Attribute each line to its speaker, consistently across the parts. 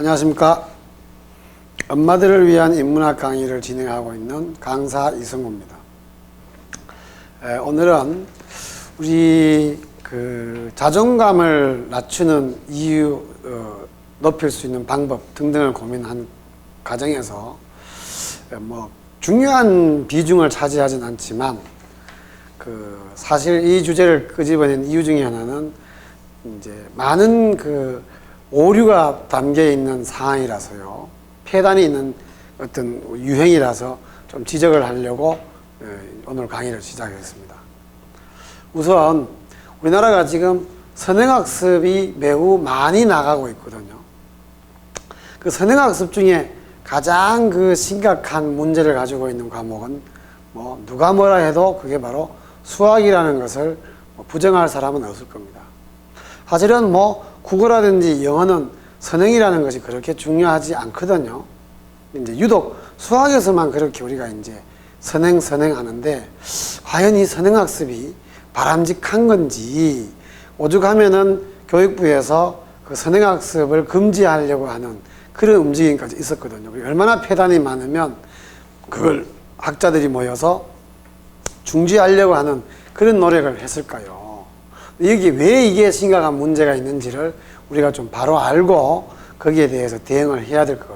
Speaker 1: 안녕하십니까. 엄마들을 위한 인문학 강의를 진행하고 있는 강사 이성구입니다. 오늘은 우리 자존감을 낮추는 이유, 높일 수 있는 방법 등등을 고민한 과정에서 중요한 비중을 차지하진 않지만 사실 이 주제를 끄집어낸 이유 중에 하나는 이제 많은 오류가 담겨 있는 상황이라서요. 폐단이 있는 어떤 유행이라서 좀 지적을 하려고 오늘 강의를 시작했습니다. 우선 우리나라가 지금 선행학습이 매우 많이 나가고 있거든요. 그 선행학습 중에 가장 심각한 문제를 가지고 있는 과목은 누가 뭐라 해도 그게 바로 수학이라는 것을 부정할 사람은 없을 겁니다. 사실은 국어라든지 영어는 선행이라는 것이 그렇게 중요하지 않거든요. 이제 유독 수학에서만 그렇게 우리가 이제 선행 하는데, 과연 이 선행학습이 바람직한 건지, 오죽하면은 교육부에서 그 선행학습을 금지하려고 하는 그런 움직임까지 있었거든요. 얼마나 폐단이 많으면 그걸 학자들이 모여서 중지하려고 하는 그런 노력을 했을까요? 여기 왜 이게 심각한 문제가 있는지를 우리가 좀 바로 알고 거기에 대해서 대응을 해야 될 것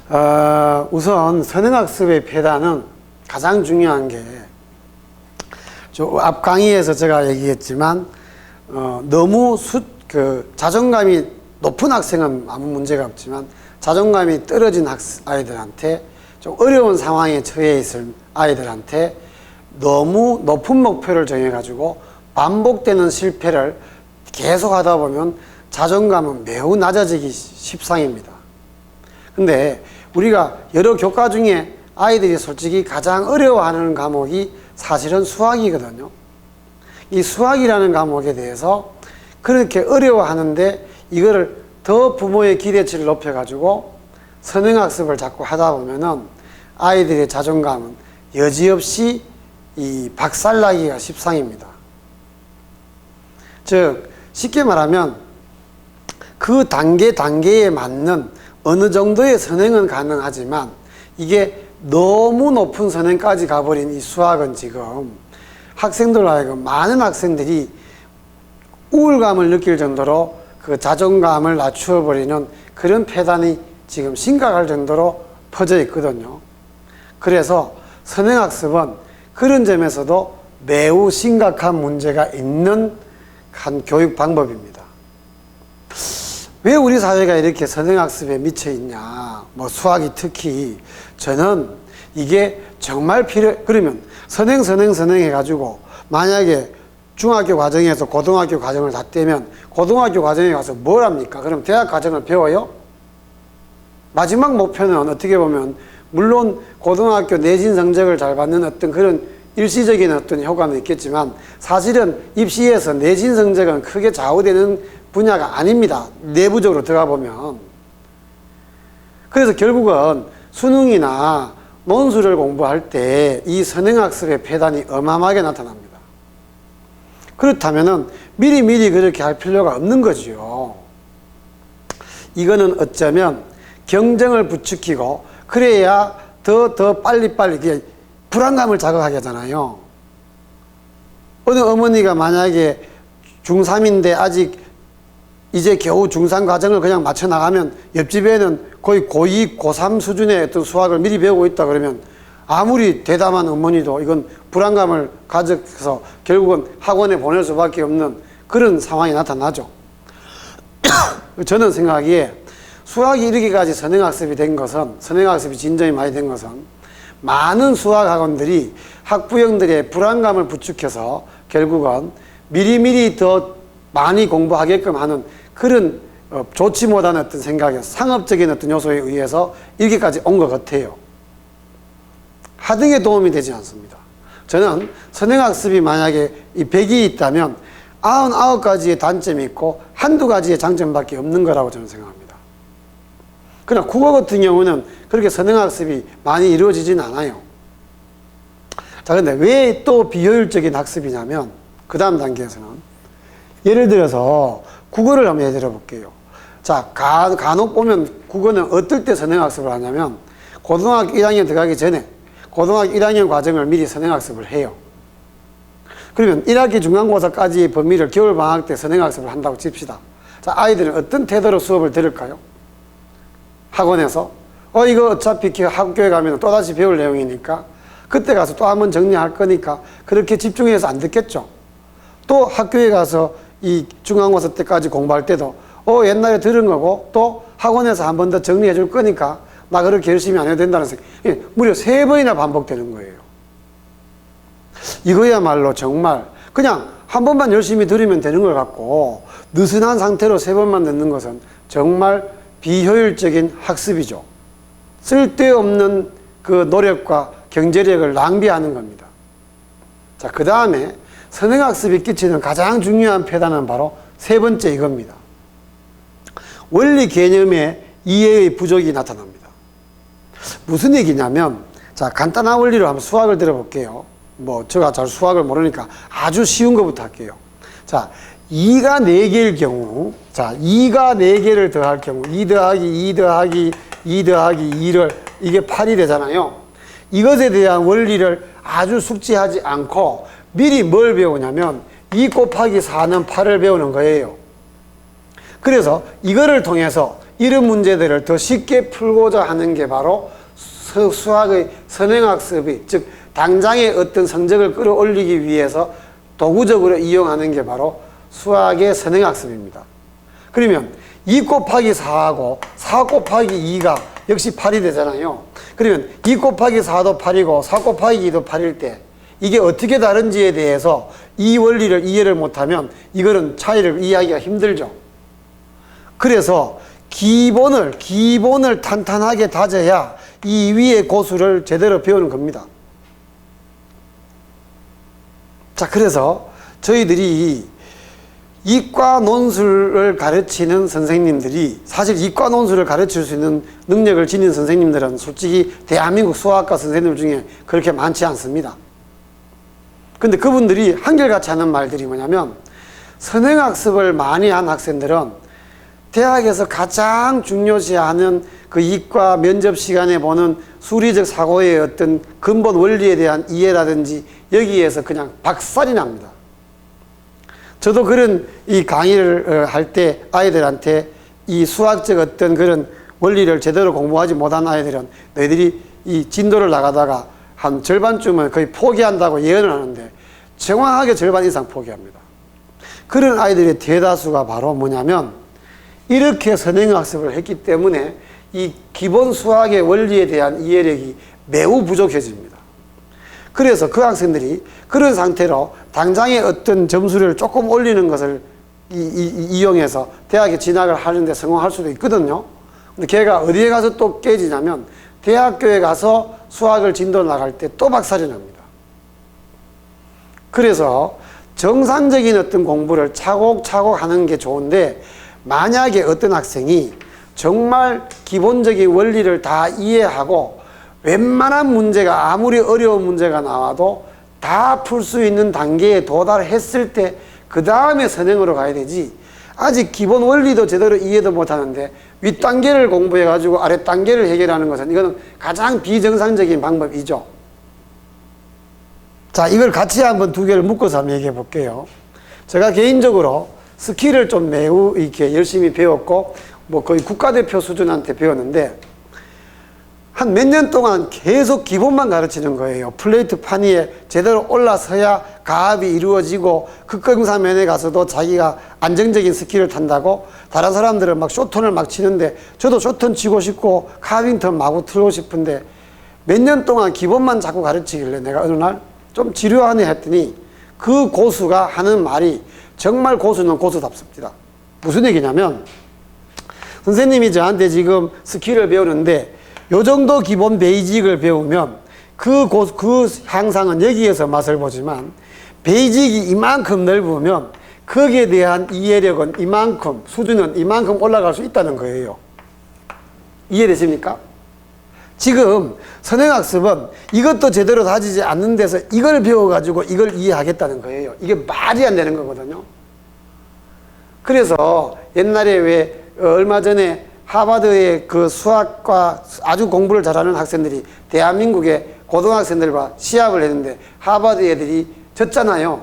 Speaker 1: 같아요. 우선 선행학습의 폐단은 가장 중요한 게, 앞 강의에서 제가 얘기했지만 너무 자존감이 높은 학생은 아무 문제가 없지만 자존감이 떨어진 아이들한테, 좀 어려운 상황에 처해 있을 아이들한테 너무 높은 목표를 정해가지고 반복되는 실패를 계속 하다 보면 자존감은 매우 낮아지기 십상입니다. 근데 우리가 여러 교과 중에 아이들이 솔직히 가장 어려워하는 과목이 사실은 수학이거든요. 이 수학이라는 과목에 대해서 그렇게 어려워하는데 이거를 더 부모의 기대치를 높여가지고 선행학습을 자꾸 하다 보면은 아이들의 자존감은 여지없이 박살나기가 십상입니다. 즉, 쉽게 말하면 그 단계에 맞는 어느 정도의 선행은 가능하지만 이게 너무 높은 선행까지 가버린 이 수학은 지금 학생들 하여금 많은 학생들이 우울감을 느낄 정도로 그 자존감을 낮추어버리는 그런 폐단이 지금 심각할 정도로 퍼져 있거든요. 그래서 선행학습은 그런 점에서도 매우 심각한 문제가 있는 한 교육 방법입니다. 왜 우리 사회가 이렇게 선행학습에 미쳐 있냐, 수학이 특히, 저는 이게 정말 그러면 선행 해가지고 만약에 중학교 과정에서 고등학교 과정을 다 떼면 고등학교 과정에 가서 뭘 합니까? 그럼 대학 과정을 배워요? 마지막 목표는 어떻게 보면 물론 고등학교 내신 성적을 잘 받는 어떤 그런 일시적인 어떤 효과는 있겠지만 사실은 입시에서 내신 성적은 크게 좌우되는 분야가 아닙니다. 내부적으로 들어가 보면. 그래서 결국은 수능이나 논술을 공부할 때 이 선행학습의 폐단이 어마어마하게 나타납니다. 그렇다면은 미리 그렇게 할 필요가 없는 거지요. 이거는 어쩌면 경쟁을 부추기고 그래야 더 빨리 불안감을 자극하게 하잖아요. 어느 어머니가 만약에 중3인데 아직 이제 겨우 중3 과정을 그냥 맞춰 나가면 옆집에는 거의 고2, 고3 수준의 어떤 수학을 미리 배우고 있다 그러면 아무리 대담한 어머니도 이건 불안감을 가져서 결국은 학원에 보낼 수밖에 없는 그런 상황이 나타나죠. 저는 생각하기에 수학이 이렇게까지 선행학습이 된 것은, 선행학습이 진전이 많이 된 것은 많은 수학학원들이 학부형들의 불안감을 부추겨서 결국은 미리 더 많이 공부하게끔 하는 그런 좋지 못한 어떤 생각에 상업적인 어떤 요소에 의해서 이렇게까지 온 것 같아요. 하등에 도움이 되지 않습니다. 저는 선행학습이 만약에 이 100이 있다면 99가지의 단점이 있고 한두 가지의 장점밖에 없는 거라고 저는 생각합니다. 그러나 국어 같은 경우는 그렇게 선행학습이 많이 이루어지진 않아요. 자, 근데 왜 또 비효율적인 학습이냐면 그 다음 단계에서는 예를 들어서 국어를 한번 예를 들어 볼게요. 자, 간혹 보면 국어는 어떨 때 선행학습을 하냐면 고등학교 1학년 들어가기 전에 고등학교 1학년 과정을 미리 선행학습을 해요. 그러면 1학기 중간고사까지의 범위를 겨울방학 때 선행학습을 한다고 칩시다. 자, 아이들은 어떤 태도로 수업을 들을까요? 학원에서 이거 어차피 학교에 가면 또다시 배울 내용이니까 그때 가서 또 한번 정리할 거니까 그렇게 집중해서 안 듣겠죠. 또 학교에 가서 이 중간고사 때까지 공부할 때도 옛날에 들은 거고 또 학원에서 한 번 더 정리해 줄 거니까 나 그렇게 열심히 안 해도 된다는 생각. 무려 3번이나 반복되는 거예요. 이거야말로 정말 그냥 한 번만 열심히 들으면 되는 걸 갖고 느슨한 상태로 3번만 듣는 것은 정말 비효율적인 학습이죠. 쓸데없는 그 노력과 경제력을 낭비하는 겁니다. 자, 그 다음에 선행학습이 끼치는 가장 중요한 폐단은 바로 3번째 이겁니다. 원리 개념의 이해의 부족이 나타납니다. 무슨 얘기냐면, 자, 간단한 원리로 한번 수학을 들어볼게요. 제가 잘 수학을 모르니까 아주 쉬운 것부터 할게요. 자, 2가 4개일 경우, 자, 2가 4개를 더할 경우, 2 더하기 2 더하기 2 더하기 2를, 이게 8이 되잖아요. 이것에 대한 원리를 아주 숙지하지 않고 미리 뭘 배우냐면 2 곱하기 4는 8을 배우는 거예요. 그래서 이거를 통해서 이런 문제들을 더 쉽게 풀고자 하는 게 바로 수학의 선행학습이, 즉 당장의 어떤 성적을 끌어올리기 위해서 도구적으로 이용하는 게 바로 수학의 선행학습입니다. 그러면 2 곱하기 4하고 4 곱하기 2가 역시 8이 되잖아요. 그러면 2 곱하기 4도 8이고 4 곱하기 2도 8일 때 이게 어떻게 다른지에 대해서 이 원리를 이해를 못하면 이거는 차이를 이해하기가 힘들죠. 그래서 기본을 탄탄하게 다져야 이 위의 고수를 제대로 배우는 겁니다. 자, 그래서 저희들이 이과 논술을 가르치는 선생님들이, 사실 이과 논술을 가르칠 수 있는 능력을 지닌 선생님들은 솔직히 대한민국 수학과 선생님들 중에 그렇게 많지 않습니다. 근데 그분들이 한결같이 하는 말들이 뭐냐면, 선행학습을 많이 한 학생들은 대학에서 가장 중요시하는 그 이과 면접 시간에 보는 수리적 사고의 어떤 근본 원리에 대한 이해라든지 여기에서 그냥 박살이 납니다. 저도 그런 이 강의를 할 때 아이들한테 이 수학적 어떤 그런 원리를 제대로 공부하지 못한 아이들은 너희들이 이 진도를 나가다가 한 절반쯤은 거의 포기한다고 예언을 하는데 정확하게 절반 이상 포기합니다. 그런 아이들의 대다수가 바로 뭐냐면 이렇게 선행학습을 했기 때문에 이 기본 수학의 원리에 대한 이해력이 매우 부족해집니다. 그래서 그 학생들이 그런 상태로 당장의 어떤 점수를 조금 올리는 것을 이용해서 대학에 진학을 하는데 성공할 수도 있거든요. 근데 걔가 어디에 가서 또 깨지냐면 대학교에 가서 수학을 진도 나갈 때 또 박살이 납니다. 그래서 정상적인 어떤 공부를 차곡차곡 하는 게 좋은데, 만약에 어떤 학생이 정말 기본적인 원리를 다 이해하고 웬만한 문제가, 아무리 어려운 문제가 나와도 다 풀 수 있는 단계에 도달했을 때 그 다음에 선행으로 가야 되지, 아직 기본 원리도 제대로 이해도 못하는데 윗단계를 공부해가지고 아랫단계를 해결하는 것은 이거는 가장 비정상적인 방법이죠. 자, 이걸 같이 한번 두 개를 묶어서 한번 얘기해 볼게요. 제가 개인적으로 스킬을 좀 매우 이렇게 열심히 배웠고 거의 국가대표 수준한테 배웠는데 한 몇 년 동안 계속 기본만 가르치는 거예요. 플레이트 판 위에 제대로 올라서야 가압이 이루어지고 극강사면에 가서도 자기가 안정적인 스킬을 탄다고 다른 사람들은 막 쇼턴을 막 치는데 저도 쇼턴 치고 싶고 카빙턴 마구 틀고 싶은데 몇 년 동안 기본만 자꾸 가르치길래 내가 어느 날 좀 지루하네 했더니 그 고수가 하는 말이 정말 고수는 고수답습니다. 무슨 얘기냐면, 선생님이 저한테 지금 스킬을 배우는데 요 정도 기본 베이직을 배우면 그 향상은 여기에서 맛을 보지만 베이직이 이만큼 넓으면 거기에 대한 이해력은 이만큼, 수준은 이만큼 올라갈 수 있다는 거예요. 이해되십니까? 지금 선행학습은 이것도 제대로 다지지 않는 데서 이걸 배워가지고 이걸 이해하겠다는 거예요. 이게 말이 안 되는 거거든요. 그래서 옛날에 왜 얼마 전에 하버드의 그 수학과 아주 공부를 잘하는 학생들이 대한민국의 고등학생들과 시합을 했는데 하버드 애들이 졌잖아요.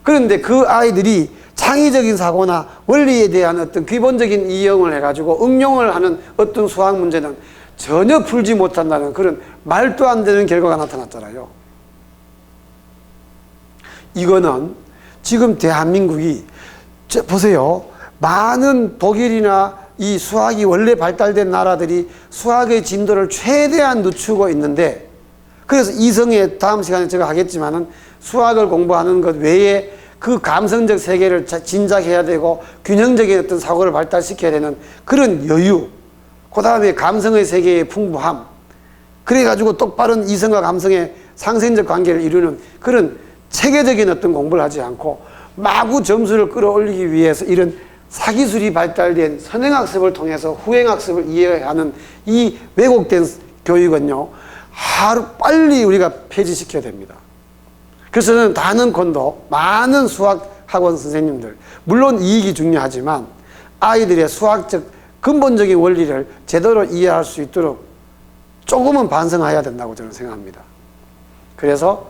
Speaker 1: 그런데 그 아이들이 창의적인 사고나 원리에 대한 어떤 기본적인 이용을 해가지고 응용을 하는 어떤 수학 문제는 전혀 풀지 못한다는 그런 말도 안 되는 결과가 나타났잖아요. 이거는 지금 대한민국이 보세요. 많은 독일이나 이 수학이 원래 발달된 나라들이 수학의 진도를 최대한 늦추고 있는데, 그래서 이성의 다음 시간에 제가 하겠지만은 수학을 공부하는 것 외에 그 감성적 세계를 진작해야 되고 균형적인 어떤 사고를 발달시켜야 되는 그런 여유, 그 다음에 감성의 세계의 풍부함, 그래가지고 똑바른 이성과 감성의 상생적 관계를 이루는 그런 체계적인 어떤 공부를 하지 않고 마구 점수를 끌어올리기 위해서 이런 사기술이 발달된 선행학습을 통해서 후행학습을 이해하는 이 왜곡된 교육은요, 하루 빨리 우리가 폐지시켜야 됩니다. 그래서 저는 단언컨도 많은 수학학원 선생님들, 물론 이익이 중요하지만 아이들의 수학적 근본적인 원리를 제대로 이해할 수 있도록 조금은 반성해야 된다고 저는 생각합니다. 그래서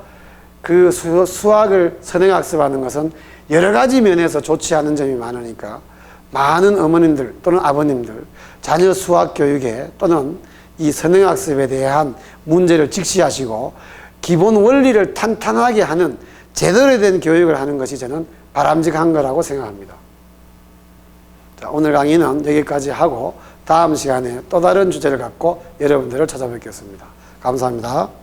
Speaker 1: 그 수학을 선행학습하는 것은 여러 가지 면에서 좋지 않은 점이 많으니까 많은 어머님들 또는 아버님들 자녀 수학 교육에 또는 이 선행학습에 대한 문제를 직시하시고 기본 원리를 탄탄하게 하는 제대로 된 교육을 하는 것이 저는 바람직한 거라고 생각합니다. 자, 오늘 강의는 여기까지 하고 다음 시간에 또 다른 주제를 갖고 여러분들을 찾아뵙겠습니다. 감사합니다.